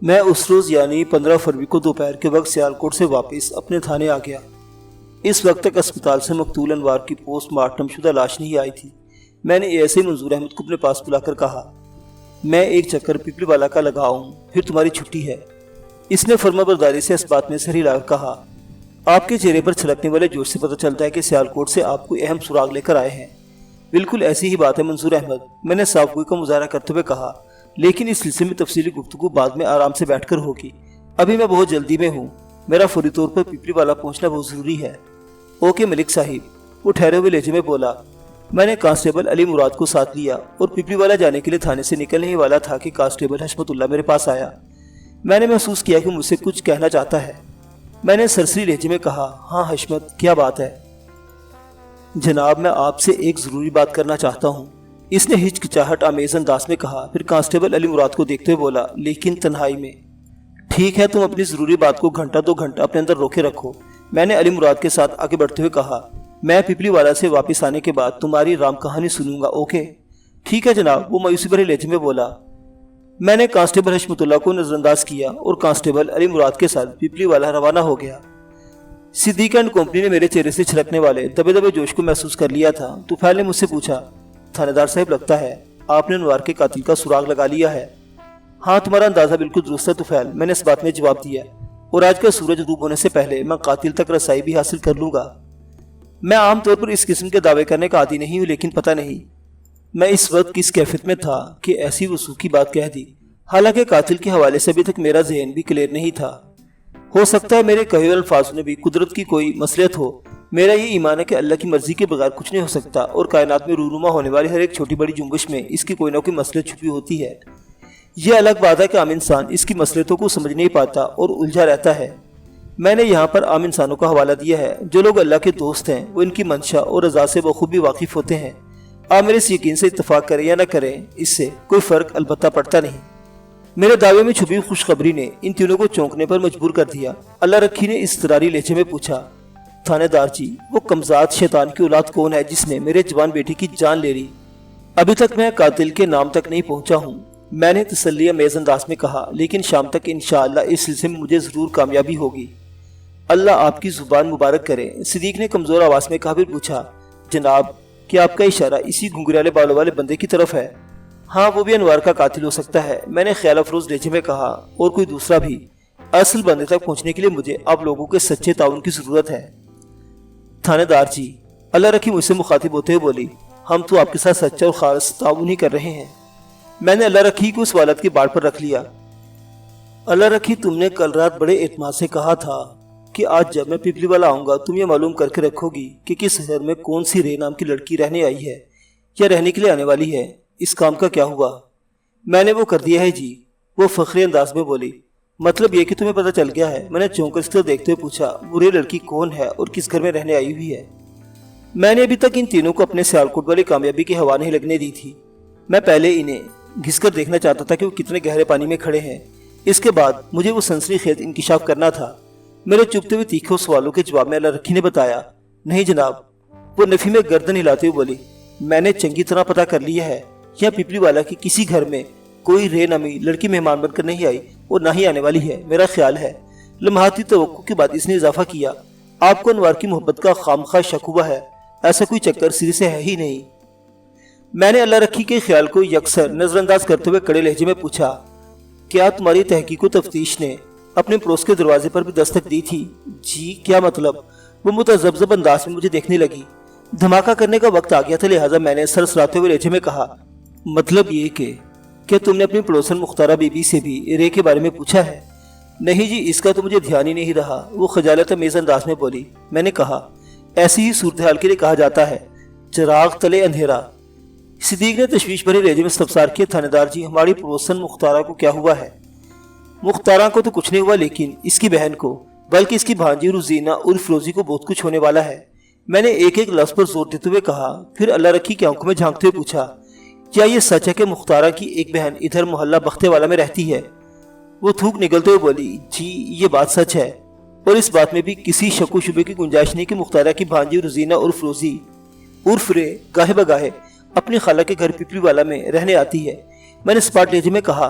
میں اس روز یعنی 15 فروری کو دوپہر کے وقت سیالکوٹ سے واپس اپنے تھانے آ گیا۔ اس وقت تک اسپتال سے مقتول انوار کی پوسٹ مارٹم شدہ لاش نہیں آئی تھی۔ میں نے ایسے منظور احمد کو اپنے پاس بلا کر کہا، میں ایک چکر پیپلی والا کا لگاؤں، پھر تمہاری چھٹی ہے۔ اس نے فرما برداری سے اس بات میں سر ہلا کر کہا، آپ کے چہرے پر چھلکنے والے جوش سے پتہ چلتا ہے کہ سیالکوٹ سے آپ کوئی اہم سراغ لے کر آئے ہیں۔ بالکل ایسی ہی بات ہے منظور احمد، میں نے صاف گوئی کا مظاہرہ کرتے ہوئے کہا، لیکن اس سلسلے میں تفصیلی گفتگو بعد میں آرام سے بیٹھ کر ہوگی۔ ابھی میں بہت جلدی میں ہوں، میرا فوری طور پر پیپلی والا پہنچنا بہت ضروری ہے۔ اوکے ملک صاحب، وہ ٹھہرے ہوئے لہجے میں بولا۔ میں نے کانسٹیبل علی مراد کو ساتھ لیا اور پیپلی والا جانے کے لیے تھانے سے نکلنے ہی والا تھا کہ کانسٹیبل حشمت اللہ میرے پاس آیا۔ میں نے محسوس کیا کہ مجھ سے کچھ کہنا چاہتا ہے۔ میں نے سرسری لہجے میں کہا، ہاں حشمت، کیا بات ہے؟ جناب، میں آپ سے ایک ضروری بات کرنا چاہتا ہوں، اس نے ہچکچاہٹ آمیز انداز میں کہا، پھر کانسٹیبل علی مراد کو دیکھتے ہوئے بولا، لیکن تنہائی میں؟ ٹھیک ہے، تم اپنی ضروری بات کو گھنٹہ 2 گھنٹہ اپنے اندر روکے رکھو۔ میں نے علی مراد کے ساتھ آگے بڑھتے ہوئے کہا، میں پیپلی والا سے واپس آنے کے بعد تمہاری رام کہانی سنوں گا، اوکے؟ ٹھیک ہے جناب، وہ مایوسی بھرے لہجے میں بولا۔ میں نے کانسٹیبل حشمت اللہ کو نظر انداز کیا اور کانسٹیبل علی مراد کے ساتھ پیپلی والا روانہ ہو گیا۔ صدیق اینڈ کمپنی نے میرے چہرے سے چھلکنے والے دبے دبے جوش کو محسوس کر لیا تھا۔ طفیل نے مجھ سے پوچھا، تھانے دار صاحب، لگتا ہے آپ نے انوار کے قاتل کا سراغ لگا لیا ہے؟ ہاں، تمہارا اندازہ بالکل درست ہے طفیل، میں نے اس بات میں جواب دیا، اور آج کا سورج غروب ہونے سے پہلے میں قاتل تک رسائی بھی حاصل کر لوں گا۔ میں عام طور پر اس قسم کے دعوے کرنے کا عادی نہیں ہوں، لیکن پتہ نہیں میں اس وقت کس کیفیت میں تھا کہ ایسی وثوقی بات کہہ دی۔ حالانکہ قاتل کے حوالے سے ابھی تک میرا ذہن بھی کلیئر نہیں تھا۔ ہو سکتا ہے میرے کہے ہوئے الفاظ میں بھی قدرت کی کوئی مصلحت ہو۔ میرا یہ ایمان ہے کہ اللہ کی مرضی کے بغیر کچھ نہیں ہو سکتا، اور کائنات میں رونما ہونے والی ہر ایک چھوٹی بڑی جنبش میں اس کی کوئی نہ کوئی مصلحت چھپی ہوتی ہے۔ یہ الگ بات ہے کہ عام انسان اس کی مصلحتوں کو سمجھ نہیں پاتا اور الجھا رہتا ہے۔ میں نے یہاں پر عام انسانوں کا حوالہ دیا ہے۔ جو لوگ اللہ کے دوست ہیں وہ ان کی منشا اور رضا سے بخوبی واقف ہوتے ہیں۔ آپ میرے اس یقین سے اتفاق کریں یا نہ کریں، اس سے کوئی فرق البتہ پڑتا نہیں۔ میرے دعوے میں چھپی خوشخبری نے ان تینوں کو چونکنے پر مجبور کر دیا۔ اللہ رکھی نے اضطراری لہجے میں پوچھا، تھانے دار جی، وہ کمزاد شیطان کی اولاد کون ہے جس نے میرے جوان بیٹی کی جان لے لی؟ ابھی تک میں قاتل کے نام تک نہیں پہنچا ہوں، میں نے تسلی امیز انداز میں کہا، لیکن شام تک انشاءاللہ اس سلسلے میں مجھے ضرور کامیابی ہوگی۔ اللہ آپ کی زبان مبارک کرے، صدیق نے کمزور آواز میں کہا۔ پھر پوچھا، جناب، کیا آپ کا اشارہ اسی گھنگریالے بالوں والے بندے کی طرف ہے؟ ہاں، وہ بھی انوار کا قاتل ہو سکتا ہے، میں نے خیال افروز لہجے میں کہا، اور کوئی دوسرا بھی۔ اصل بندے تک پہنچنے کے لیے مجھے آپ لوگوں کے سچے تعاون کی ضرورت ہے۔ تھانے دار جی، اللہ رکھی مجھ سے مخاطب ہوتے ہوئے بولی، ہم تو آپ کے ساتھ سچا اور خالص تعاون ہی کر رہے ہیں۔ میں نے اللہ رکھی کو اس والد کی باڑ پر رکھ لیا۔ اللہ رکھی، تم نے کل رات بڑے اعتماد سے کہا تھا کہ آج جب میں پیپلی والا آؤں گا تم یہ معلوم کر کے رکھو گی کہ کس شہر میں کون سی رے نام کی لڑکی رہنے آئی ہے یا رہنے کے لیے آنے والی ہے۔ اس کام کا کیا ہوا؟ میں نے وہ کر دیا ہے جی، وہ فخری انداز میں بولی۔ مطلب یہ کہ تمہیں پتہ چل گیا ہے؟ میں نے چونک کر اس کو دیکھتے ہوئے پوچھا، وہ رے لڑکی کون ہے اور کس گھر میں رہنے آئی ہوئی ہے؟ میں نے ابھی تک ان تینوں کو اپنے سیالکوٹ والی کامیابی کی ہوا نہیں لگنے دی تھی۔ میں پہلے انہیں گھس کر دیکھنا چاہتا تھا کہ وہ کتنے گہرے پانی میں کھڑے ہیں۔ اس کے بعد مجھے وہ سنسنی خیز انکشاف کرنا تھا۔ میرے چپتے ہوئے تیکھے سوالوں کے جواب میں اللہ رکھی نے بتایا، نہیں جناب۔ وہ نفی میں گردن ہلاتے ہوئے بولی، میں نے چنگی طرح پتہ کر لیا ہے، یہاں پیپلی والا کی کسی گھر میں کوئی رے نامی لڑکی مہمان بن کر نہیں آئی اور نہ ہی آنے والی ہے۔ میرا خیال ہے، لمحاتی توقع کے بعد اس نے اضافہ کیا، آپ کو انوار کی محبت کا خامخواہ شک ہوا ہے، ایسا کوئی چکر سری سے ہے ہی نہیں۔ میں نے اللہ رکھی کے خیال کو یکسر نظر انداز کرتے ہوئے کڑے لہجے میں پوچھا، کیا تمہاری تحقیق و تفتیش نے اپنے پڑوس کے دروازے پر بھی دستک دی تھی؟ جی، کیا مطلب؟ وہ متذبذب انداز میں مجھے دیکھنے لگی۔ دھماکہ کرنے کا وقت آ گیا تھا، لہٰذا میں نے سرسراتے ہوئے لہجے میں کہا، مطلب یہ کہ کیا تم نے اپنی پڑوسن مختارہ بی بی سے بھی رے کے بارے میں پوچھا ہے؟ نہیں جی، اس کا تو مجھے دھیان ہی نہیں رہا، وہ خجالت امیز انداز میں بولی۔ میں نے کہا، ایسی ہی صورتحال کے لیے کہا جاتا ہے چراغ تلے اندھیرا۔ صدیق نے تشویش بھرے لہجے میں استفسار کیا، تھانے دار جی، ہماری پڑوسن مختارہ کو کیا ہوا ہے؟ مختارہ کو تو کچھ نہیں ہوا، لیکن اس کی بہن کو، بلکہ اس کی بھانجی روزینہ اور فروزی کو بہت کچھ ہونے والا ہے۔ میں نے ایک ایک لفظ پر زور دیتے ہوئے کہا، پھر اللہ رکھی کی آنکھوں میں جھانکتے ہوئے پوچھا، کیا یہ سچ ہے کہ مختارہ کی ایک بہن ادھر محلہ بختے والا میں رہتی ہے؟ وہ تھوک نگلتے ہوئے بولی، جی یہ بات سچ ہے، اور اس بات میں بھی کسی شک و شبے کی گنجائش نہیں کہ مختارہ کی بھانجی روزینہ اور فروزی عرف رے گاہے بگاہے اپنی خالہ کے گھر پیپلی والا میں رہنے آتی ہے۔ میں نے اسپاٹ لہجے میں کہا،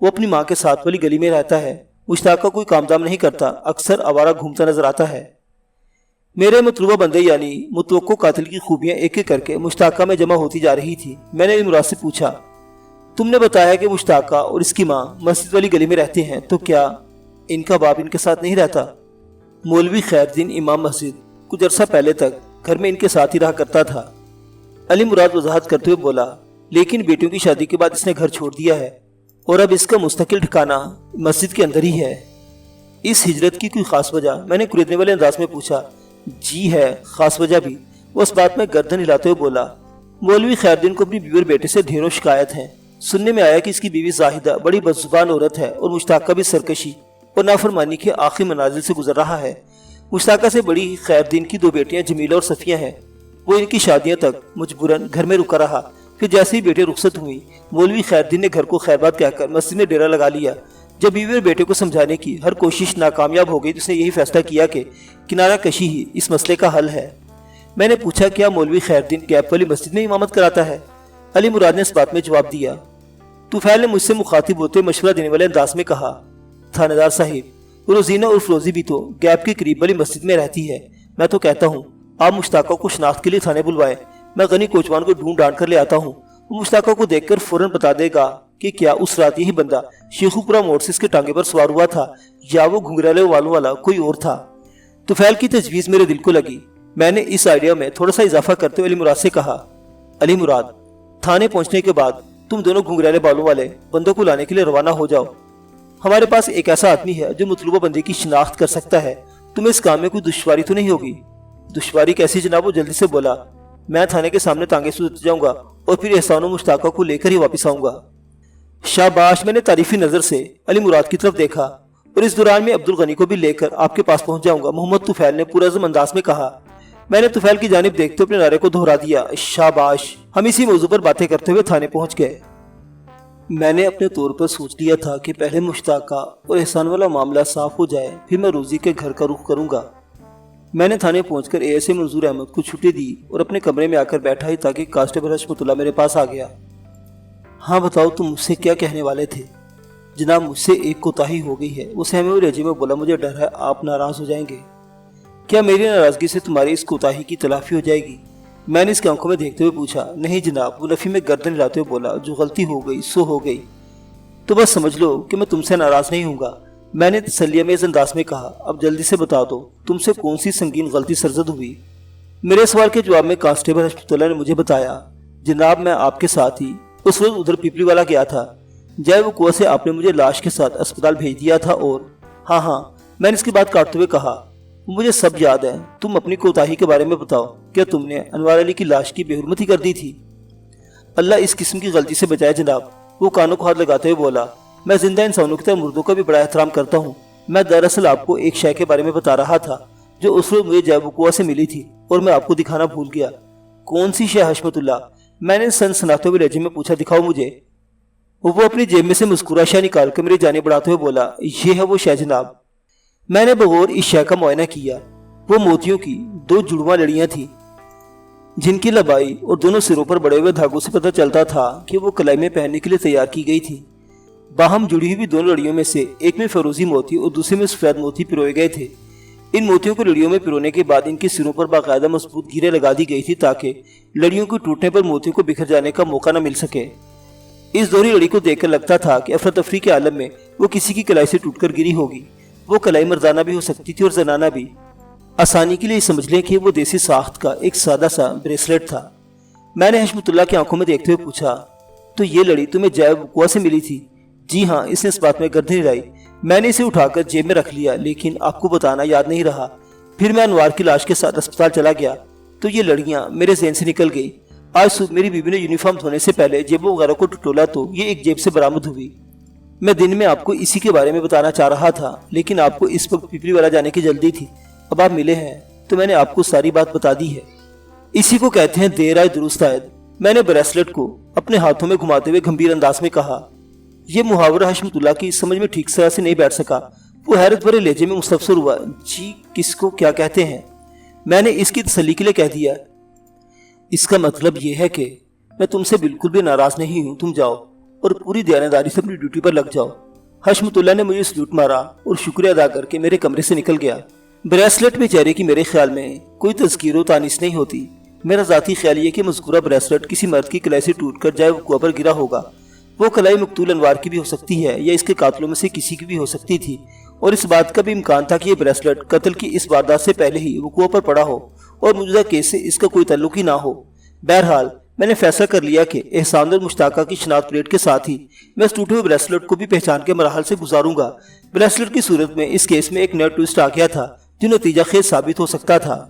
وہ اپنی ماں کے ساتھ والی گلی میں رہتا ہے۔ مشتاقہ کوئی کام دام نہیں کرتا، اکثر آوارہ گھومتا نظر آتا ہے۔ میرے مطلوبہ بندے یعنی متوقع قاتل کی خوبیاں ایک ایک کر کے مشتاقہ میں جمع ہوتی جا رہی تھی۔ میں نے مراد سے پوچھا، تم نے بتایا کہ مشتاقہ اور اس کی ماں مسجد والی گلی میں رہتے ہیں، تو کیا ان کا باپ ان کے ساتھ نہیں رہتا؟ مولوی خیر دین امام مسجد کچھ عرصہ پہلے تک گھر میں ان کے ساتھ ہی رہا کرتا تھا۔ علی مراد وضاحت کرتے ہوئے بولا، لیکن بیٹیوں کی شادی کے بعد اس نے گھر چھوڑ دیا ہے اور اب اس کا مستقل ٹھکانہ مسجد کے اندر ہی ہے۔ اس ہجرت کی کوئی خاص وجہ؟ میں نے کریدنے والے انداز میں پوچھا۔ جی ہے، خاص وجہ بھی۔ وہ اس بات میں گردن ہلاتے ہوئے بولا، مولوی خیر دین کو اپنی بیوی اور بیٹے سے ڈھیروں شکایت ہیں۔ سننے میں آیا کہ اس کی بیوی زاہدہ بڑی بدزبان عورت ہے اور مشتاقہ بھی سرکشی اور نافرمانی کے آخری منازل سے گزر رہا ہے۔ مشتاقہ سے بڑی خیر دین کی دو بیٹیاں جمیلہ اور صفیہ ہیں۔ وہ ان کی شادیاں تک مجبوراً گھر میں رکا رہا، پھر جیسے ہی بیٹے رخصت ہوئی مولوی خیر دین نے گھر کو خیر بات کہہ کر مسجد میں ڈیرا لگا لیا۔ جب بیوی اور بیٹے کو سمجھانے کی ہر کوشش ناکامیاب ہو گئی تو اس نے یہی فیصلہ کیا کہ کنارہ کشی ہی اس مسئلے کا حل ہے۔ میں نے پوچھا، کیا مولوی خیر دین گیپ والی مسجد میں امامت کراتا ہے؟ علی مراد نے اس بات میں جواب دیا۔ طفیل نے مجھ سے مخاطب ہوتے مشورہ دینے والے انداز میں کہا، تھانہ دار صاحب، روزینہ اور فروزی بھی تو گیپ کے قریب والی مسجد میں رہتی ہے۔ میں تو کہتا ہوں آپ مشتاقہ کو شناخت کے لیے تھانے بلوائے، میں غنی کوچوان کو ڈھونڈ ڈانٹ کر لے آتا ہوں۔ وہ مشتاقہ کو دیکھ کر فوراً بتا دے گا کہ کیا اس رات یہی بندہ شیخو پورہ موڑ سے اس کے ٹانگے پر سوار ہوا تھا یا وہ گھنگریلے والوں والا کوئی اور تھا۔ طفیل کی تجویز میرے دل کو لگی۔ میں نے اس آئیڈیا میں تھوڑا سا اضافہ کرتے ہوئے علی مراد سے کہا، علی مراد، تھانے پہنچنے کے بعد تم دونوں گھنگریلے بالوں والے بندوں کو لانے کے لیے روانہ ہو جاؤ۔ ہمارے پاس ایک ایسا آدمی ہے جو مطلوبہ بندے کی شناخت کر سکتا ہے۔ تمہیں اس کام میں کوئی دشواری تو نہیں ہوگی؟ دشواری کیسی جناب؟ وہ جلدی سے بولا، میں تھانے کے سامنے ٹانگے سے اتر جاؤں گا اور پھر احسان و مشتاقہ کو لے کر ہی واپس آؤں گا۔ شاباش! میں نے تعریفی نظر سے علی مراد کی طرف دیکھا، اور اس دوران میں عبد الغنی کو بھی لے کر آپ کے پاس پہنچ جاؤں گا، محمد طفیل نے پرعزم انداز میں کہا۔ میں نے طفیل کی جانب دیکھتے اپنے نعرے کو دہرا دیا، شاباش! ہم اسی موضوع پر باتیں کرتے ہوئے تھانے پہنچ گئے۔ میں نے اپنے طور پر سوچ لیا تھا کہ پہلے مشتاقہ اور احسان والا معاملہ صاف ہو جائے، پھر میں روزی کے گھر کا رخ کروں گا۔ میں نے تھانے پہنچ کر اے ایس اے منظور احمد کو چھٹی دی اور اپنے کمرے میں آ کر بیٹھا ہی تاکہ کانسٹیبل حشمت اللہ میرے پاس آ گیا۔ ہاں بتاؤ، تم مجھ سے کیا کہنے والے تھے؟ جناب، مجھ سے ایک کوتاہی ہو گئی ہے، وہ سہمے ہوئے لہجے میں بولا، مجھے ڈر ہے آپ ناراض ہو جائیں گے۔ کیا میری ناراضگی سے تمہاری اس کوتاہی کی تلافی ہو جائے گی؟ میں نے اس کی آنکھوں میں دیکھتے ہوئے پوچھا۔ نہیں جناب، وہ نفی میں گردن ہلاتے ہوئے بولا، جو غلطی ہو گئی سو ہو گئی، تو بس سمجھ لو کہ میں تم سے ناراض نہیں ہوں گا۔ میں نے تسلیہ میں اس انداز میں کہا، اب جلدی سے بتا دو تم سے کون سی سنگین غلطی سرزد ہوئی؟ میرے سوال کے جواب میں کانسٹیبل حشمت اللہ نے مجھے بتایا، جناب میں آپ کے ساتھ ہی اس وقت ادھر پیپلی والا گیا تھا، جائے وہ کنواں سے آپ نے مجھے لاش کے ساتھ اسپتال بھیج دیا تھا، اور ہاں میں نے اس کی بات کاٹتے ہوئے کہا، مجھے سب یاد ہے۔ تم اپنی کوتاہی کے بارے میں بتاؤ، کیا تم نے انوار علی کی لاش کی بے حرمتی کر دی تھی؟ اللہ اس قسم کی غلطی سے بچائے جناب، وہ کانوں کو ہاتھ لگاتے ہوئے بولا، میں زندہ انسانوں کی طرح مردوں کا بھی بڑا احترام کرتا ہوں۔ میں دراصل آپ کو ایک شے کے بارے میں بتا رہا تھا جو اس وقت مجھے جے وقوع سے ملی تھی اور میں آپ کو دکھانا بھول گیا۔ کون سی شے حشمت اللہ؟ میں نے سنسناتے ہوئے لہجے میں پوچھا، دکھاؤ مجھے۔ وہ اپنی جیب میں سے مذکورہ شے نکال کر میری جانب بڑھاتے ہوئے بولا، یہ ہے وہ شے جناب۔ میں نے بغور اس شے کا معائنہ کیا۔ وہ موتیوں کی دو جڑواں لڑیاں تھیں جن کی لبائی اور دونوں سروں پر بڑے ہوئے دھاگوں سے پتہ چلتا تھا کہ وہ کلائی میں پہننے کے لیے تیار کی گئی تھی۔ باہم جڑی ہوئی دونوں لڑیوں میں سے ایک میں فیروزی موتی اور دوسرے میں سفید موتی پروئے گئے تھے۔ ان موتیوں کو لڑیوں میں پرونے کے بعد ان کے سروں پر باقاعدہ مضبوط گیریں لگا دی گئی تھی تاکہ لڑیوں کو ٹوٹنے پر موتیوں کو بکھر جانے کا موقع نہ مل سکے۔ اس دوہری لڑی کو دیکھ کر لگتا تھا کہ افراتفری کے عالم میں وہ کسی کی کلائی سے ٹوٹ کر گری ہوگی۔ وہ کلائی مردانہ بھی ہو سکتی تھی اور زنانہ بھی۔ آسانی کے لیے سمجھ لیں کہ وہ دیسی ساخت کا ایک سادہ سا بریسلیٹ تھا۔ میں نے حشمت اللہ کی آنکھوں میں دیکھتے ہوئے پوچھا، تو یہ لڑی تمہیں جائے وقوع سے ملی تھی؟ جی ہاں، اس نے اس بات میں گردن ہلائی۔ میں نے اسے اٹھا کر جیب میں رکھ لیا، لیکن آپ کو بتانا یاد نہیں رہا۔ پھر میں انوار کی لاش کے ساتھ اسپتال چلا گیا تو یہ لڑیاں میرے ذہن سے نکل گئی۔ آج صبح میری بیوی نے یونیفارم دھونے سے پہلے جیبوں وغیرہ کو ٹٹولا تو یہ ایک جیب سے برآمد ہوئی۔ میں دن میں آپ کو اسی کے بارے میں بتانا چاہ رہا تھا، لیکن آپ کو اس وقت پیپلی والا جانے کی جلدی تھی۔ اب آپ ملے ہیں تو میں نے آپ کو ساری بات بتا دی ہے۔ اسی کو کہتے ہیں دیر آئے درست آئے۔ میں نے بریسلیٹ کو اپنے ہاتھوں میں گھماتے ہوئے گمبھیر انداز میں کہا۔ یہ محاورہ حشمت اللہ کی سمجھ میں ٹھیک طرح سے نہیں بیٹھ سکا۔ وہ حیرت بھرے لہجے میں مستفسر ہوا، جی کس کو کیا کہتے ہیں؟ میں نے اس کی تسلی کے لیے کہہ دیا، اس کا مطلب یہ ہے کہ میں تم سے بالکل بھی ناراض نہیں ہوں، تم جاؤ۔ اور پوری دیانتداری سے اپنی ڈیوٹی پر لگ جاؤ۔ حشمت اللہ نے مجھے سلوٹ مارا اور شکریہ ادا کر کے میرے کمرے سے نکل گیا۔ بریسلٹ میں چہرے کی میرے خیال میں کوئی تذکیر و تانیث نہیں ہوتی۔ میرا ذاتی خیال یہ کہ مذکورہ بریسلٹ کسی مرد کی کلائی سے ٹوٹ کر جائے وقوع پر گرا ہوگا۔ وہ کلائی مقتول انوار کی بھی ہو سکتی ہے یا اس کے قاتلوں میں سے کسی کی بھی ہو سکتی تھی، اور اس بات کا بھی امکان تھا کہ یہ بریسلٹ قتل کی اس واردات سے پہلے ہی وقوع پر پڑا ہو اور موجودہ کیس سے اس کا کوئی تعلق ہی نہ ہو۔ بہرحال میں نے فیصلہ کر لیا کہ احسان اور مشتاقہ کی شناخت پلیٹ کے ساتھ ہی میں اس ٹوٹے ہوئے بریسلٹ کو بھی پہچان کے مراحل سے گزاروں گا۔ بریسلٹ کی صورت میں اس کیس میں ایک نیا ٹوسٹ آ گیا تھا جو نتیجہ خیز ثابت ہو سکتا تھا۔